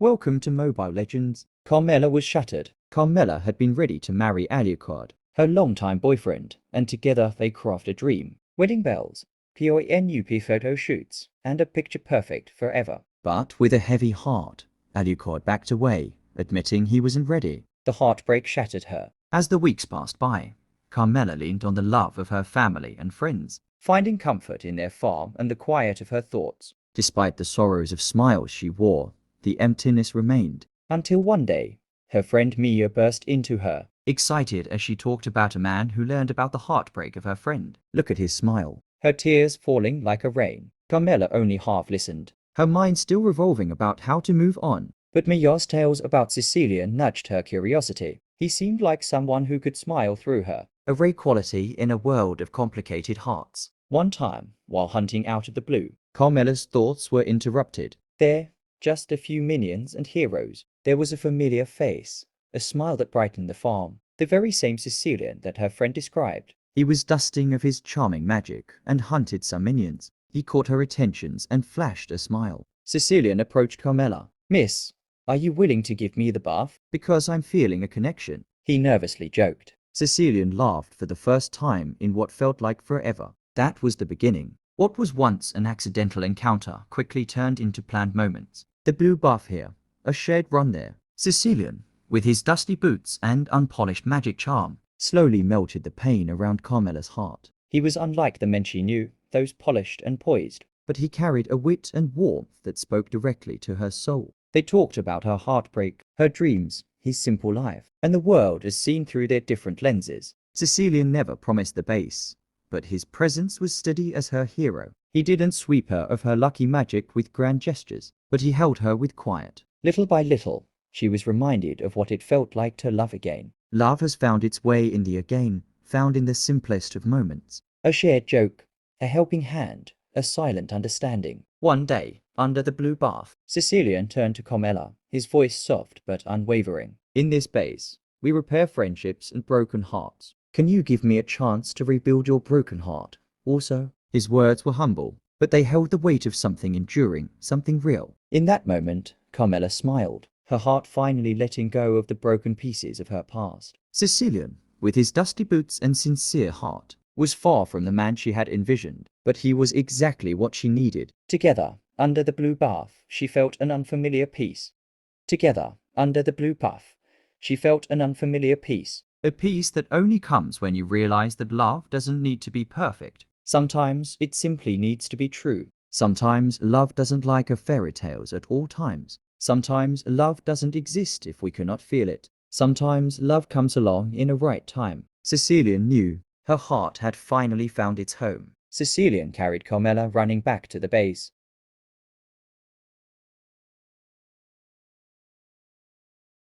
Welcome to Mobile Legends. Carmela was shattered. Carmela had been ready to marry Alucard, her longtime boyfriend, and together they craft a dream. Wedding bells, PONUP photo shoots, and a picture perfect forever. But with a heavy heart, Alucard backed away, admitting he wasn't ready. The heartbreak shattered her. As the weeks passed by, Carmela leaned on the love of her family and friends, finding comfort in their farm and the quiet of her thoughts. Despite the sorrows of smiles she wore, the emptiness remained, until one day, her friend Mia burst into her, excited as she talked about a man who learned about the heartbreak of her friend. Look at his smile, her tears falling like a rain. Carmela only half listened, her mind still revolving about how to move on. But Mia's tales about Cecilia nudged her curiosity. He seemed like someone who could smile through her, a rare quality in a world of complicated hearts. One time, while hunting out of the blue, Carmela's thoughts were interrupted. There, just a few minions and heroes, there was a familiar face, a smile that brightened the farm, the very same Sicilian that her friend described. He was dusting of his charming magic and hunted some minions. He caught her attentions and flashed a smile. Sicilian approached Carmela. "Miss, are you willing to give me the bath? Because I'm feeling a connection." He nervously joked. Sicilian laughed for the first time in what felt like forever. That was the beginning. What was once an accidental encounter quickly turned into planned moments. The blue bath here, a shared run there. Sicilian, with his dusty boots and unpolished magic charm, slowly melted the pain around Carmela's heart. He was unlike the men she knew, those polished and poised, but he carried a wit and warmth that spoke directly to her soul. They talked about her heartbreak, her dreams, his simple life, and the world as seen through their different lenses. Sicilian never promised the base, but his presence was steady as her hero. He didn't sweep her of her lucky magic with grand gestures, but he held her with quiet. Little by little, she was reminded of what it felt like to love again. Love has found its way in the again, found in the simplest of moments. A shared joke, a helping hand, a silent understanding. One day, under the blue bath, Sicilian turned to Carmela, his voice soft but unwavering. "In this base, we repair friendships and broken hearts. Can you give me a chance to rebuild your broken heart? Also?" His words were humble, but they held the weight of something enduring, something real. In that moment, Carmela smiled, her heart finally letting go of the broken pieces of her past. Sicilian, with his dusty boots and sincere heart, was far from the man she had envisioned, but he was exactly what she needed. Together, under the blue bath, she felt an unfamiliar peace. Together, under the blue bath, she felt an unfamiliar peace. A peace that only comes when you realize that love doesn't need to be perfect. Sometimes it simply needs to be true. Sometimes love doesn't like fairy tales at all times. Sometimes love doesn't exist if we cannot feel it. Sometimes love comes along in a right time. Sicilian knew her heart had finally found its home. Sicilian carried Carmela running back to the base.